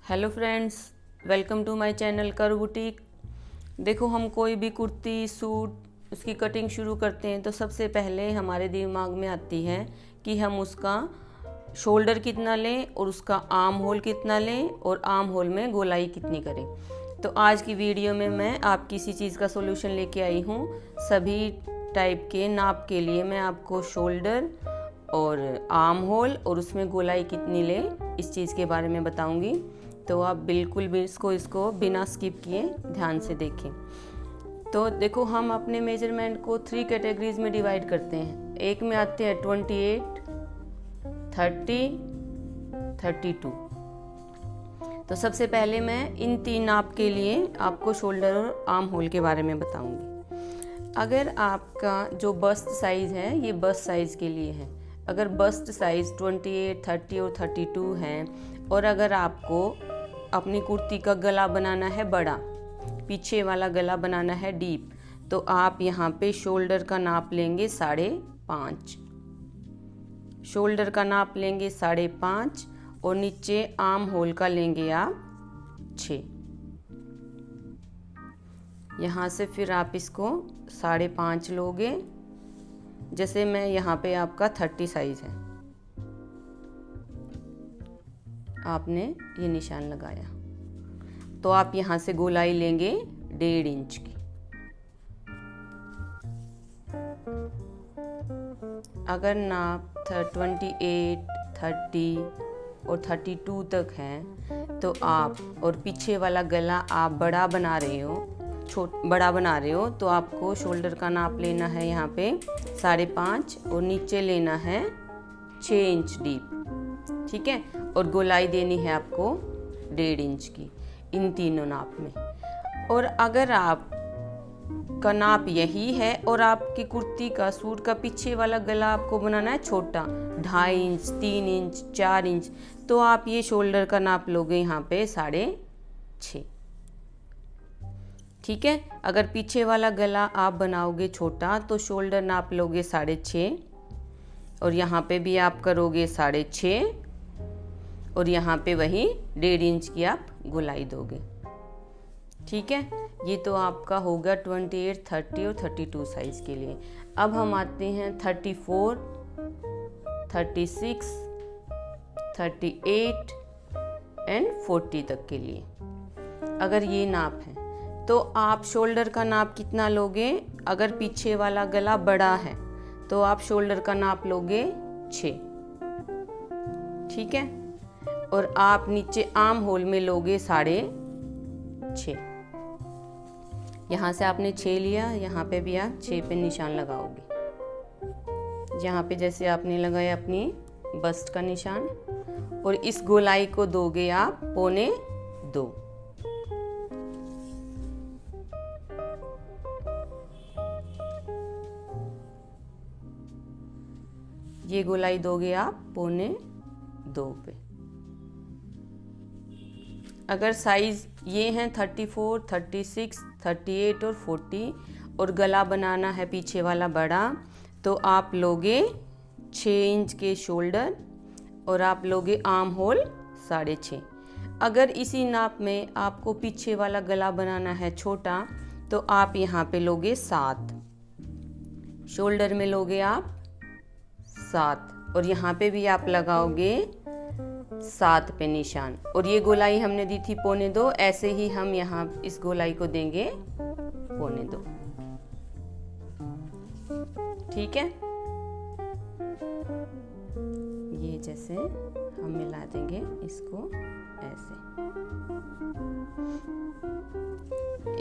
Hello friends, welcome to my channel कर boutique. देखो, हम कोई भी कुर्ती सूट उसकी कटिंग शुरू करते हैं तो सबसे पहले हमारे दिमाग में आती है कि हम उसका शोल्डर कितना लें और उसका आर्म होल कितना लें और आर्म होल में गोलाई कितनी करें। तो आज की वीडियो में मैं आपकी इसी चीज़ का सोल्यूशन लेके आई हूँ। सभी टाइप के नाप के लिए मैं आपको शोल्डर और आर्म होल और उसमें गोलाई कितनी ले इस चीज़ के बारे में बताऊंगी। तो आप बिल्कुल भी इसको बिना स्किप किए ध्यान से देखें। तो देखो, हम अपने मेजरमेंट को 3 कैटेगरीज में डिवाइड करते हैं। एक में आते हैं 28, 30, 32। तो सबसे पहले मैं इन 3 नाप के लिए आपको शोल्डर और आर्म होल के बारे में बताऊंगी। अगर आपका जो बस्ट साइज़ है ये बस्ट साइज़ के लिए है। अगर बस्ट साइज़ 28, 30 और 32 है और अगर आपको अपनी कुर्ती का गला बनाना है बड़ा, पीछे वाला गला बनाना है डीप, तो आप यहाँ पे शोल्डर का नाप लेंगे 5.5, शोल्डर का नाप लेंगे 5.5 और नीचे आर्म होल का लेंगे आप 6। यहाँ से फिर आप इसको 5.5 लोगे। जैसे मैं यहाँ पे आपका 30 साइज है, आपने ये निशान लगाया तो आप यहाँ से गोलाई लेंगे 1.5 इंच की। अगर नाप 28, 30 और 32 तक है तो आप और पीछे वाला गला आप बड़ा बना रहे हो तो आपको शोल्डर का नाप लेना है यहाँ पे 5.5 और नीचे लेना है 6 इंच डीप, ठीक है। और गोलाई देनी है आपको 1.5 इंच की इन तीनों नाप में। और अगर आप का नाप यही है और आपकी कुर्ती का सूट का पीछे वाला गला आपको बनाना है छोटा, 2.5 इंच, 3 इंच, 4 इंच, तो आप ये शोल्डर का नाप लोगे यहाँ पे 6.5, ठीक है। अगर पीछे वाला गला आप बनाओगे छोटा तो शोल्डर नाप लोगे 6.5 और यहाँ पे भी आप करोगे 6.5 और यहाँ पे वही 1.5 इंच की आप गोलाई दोगे, ठीक है। ये तो आपका होगा 28, 30 और 32 साइज के लिए। अब हम आते हैं 34, 36, 38 एंड 40 तक के लिए। अगर ये नाप है तो आप शोल्डर का नाप कितना लोगे? अगर पीछे वाला गला बड़ा है तो आप शोल्डर का नाप लोगे 6, ठीक है। और आप नीचे आर्म होल में लोगे 6.5। यहाँ से आपने 6 लिया, यहाँ पे भी आप 6 पे निशान लगाओगे। यहाँ पे जैसे आपने लगाया अपनी बस्ट का निशान और इस गोलाई को दोगे आप 1.25। ये गोलाई दोगे आप 1.25 पे। अगर साइज ये हैं 34, 36, 38 और 40 और गला बनाना है पीछे वाला बड़ा, तो आप लोगे 6 इंच के शोल्डर और आप लोगे आर्म होल 6.5। अगर इसी नाप में आपको पीछे वाला गला बनाना है छोटा तो आप यहाँ पे लोगे 7, शोल्डर में लोगे आप 7 और यहाँ पे भी आप लगाओगे 7 पे निशान। और ये गोलाई हमने दी थी 1.25, ऐसे ही हम यहाँ इस गोलाई को देंगे 1.25, ठीक है। ये जैसे हम मिला देंगे इसको ऐसे,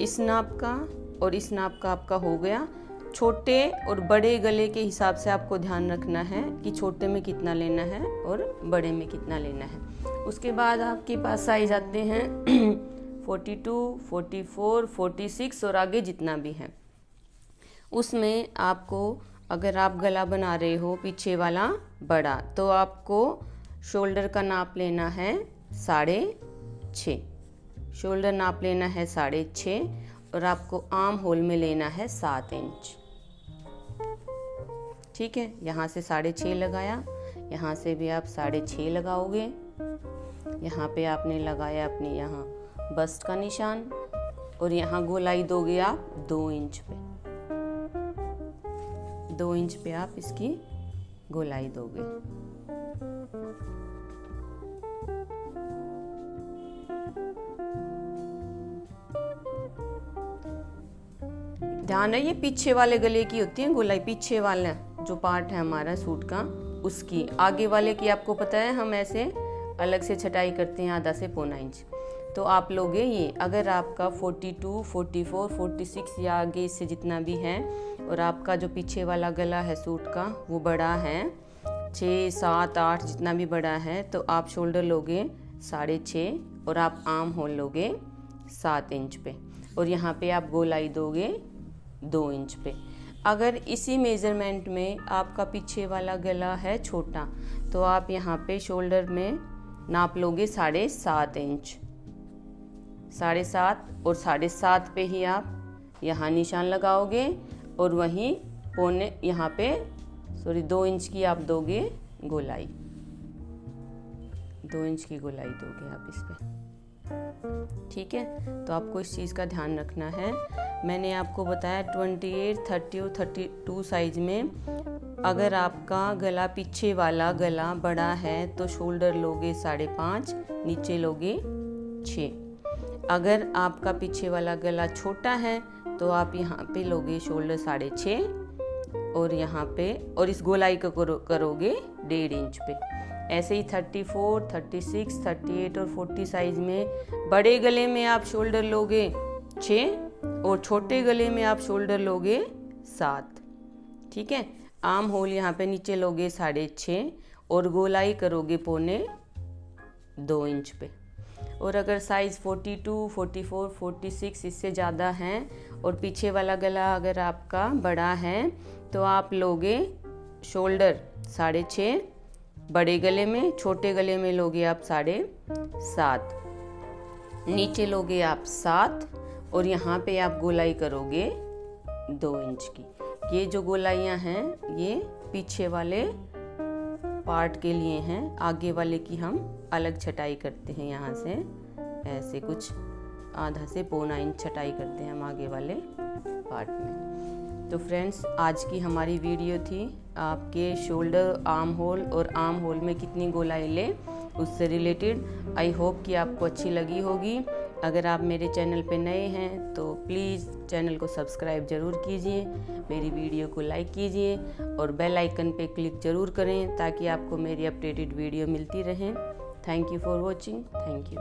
इस नाप का और इस नाप का आपका हो गया। छोटे और बड़े गले के हिसाब से आपको ध्यान रखना है कि छोटे में कितना लेना है और बड़े में कितना लेना है। उसके बाद आपके पास साइज आते हैं 42, 44, 46 और आगे जितना भी है। उसमें आपको अगर आप गला बना रहे हो पीछे वाला बड़ा तो आपको शोल्डर का नाप लेना है 6.5, शोल्डर नाप लेना है 6.5 और आपको आर्म होल में लेना है 7 इंच, ठीक है। यहाँ से 6.5 लगाया, यहाँ से भी आप 6.5 लगाओगे यहाँ पे आपने लगाया अपने यहाँ बस्ट का निशान और यहाँ गोलाई दोगे आप 2 इंच पे। 2 इंच पे आप इसकी गोलाई दोगे। ध्यान रहे ये पीछे वाले गले की होती है गोलाई, पीछे वाला जो पार्ट है हमारा सूट का उसकी। आगे वाले की आपको पता है हम ऐसे अलग से छटाई करते हैं आधा से पौना इंच। तो आप लोगे ये, अगर आपका 42, 44, 46 या आगे इससे जितना भी है और आपका जो पीछे वाला गला है सूट का वो बड़ा है 6, 7, 8 जितना भी बड़ा है, तो आप शोल्डर लोगे 6.5 और आप आर्म होल लोगे 7 इंच पे और यहाँ पे आप गोलाई दोगे 2 इंच पे। अगर इसी मेज़रमेंट में आपका पीछे वाला गला है छोटा तो आप यहाँ पे शोल्डर में नाप लोगे 7.5 इंच। 7.5 और 7.5 पे ही आप यहाँ निशान लगाओगे और वहीं पौने यहाँ पे 2 इंच की आप दोगे गोलाई। 2 इंच की गोलाई दोगे आप इस पे, ठीक है। तो आपको इस चीज़ का ध्यान रखना है। मैंने आपको बताया 28, 30 और 32 साइज में अगर आपका गला पीछे वाला गला बड़ा है तो शोल्डर लोगे 5.5, नीचे लोगे 6। अगर आपका पीछे वाला गला छोटा है तो आप यहाँ पे लोगे शोल्डर 6.5 और यहाँ पे और इस गोलाई को करोगे 1.5 इंच पे। ऐसे ही 34, 36, 38 और 40 साइज में बड़े गले में आप शोल्डर लोगे 6 और छोटे गले में आप शोल्डर लोगे 7, ठीक है। आर्म होल यहाँ पे नीचे लोगे 6.5 और गोलाई करोगे 1.25 इंच पे। और अगर साइज़ 42, 44, 46 इससे ज़्यादा हैं और पीछे वाला गला अगर आपका बड़ा है तो आप लोगे शोल्डर 6.5 बड़े गले में, छोटे गले में लोगे आप 7.5, नीचे लोगे आप 7 और यहाँ पे आप गोलाई करोगे 2 इंच की। ये जो गोलाइयाँ हैं ये पीछे वाले पार्ट के लिए हैं, आगे वाले की हम अलग छटाई करते हैं। यहाँ से ऐसे कुछ आधा से पौना इंच छटाई करते हैं हम आगे वाले पार्ट में। तो फ्रेंड्स आज की हमारी वीडियो थी आपके शोल्डर, आर्म होल और आर्म होल में कितनी गोलाई ले उससे रिलेटेड। आई होप कि आपको अच्छी लगी होगी। अगर आप मेरे चैनल पे नए हैं तो प्लीज़ चैनल को सब्सक्राइब ज़रूर कीजिए, मेरी वीडियो को लाइक कीजिए और बेल आइकन पे क्लिक ज़रूर करें ताकि आपको मेरी अपडेटेड वीडियो मिलती रहे। Thank you for watching. Thank you.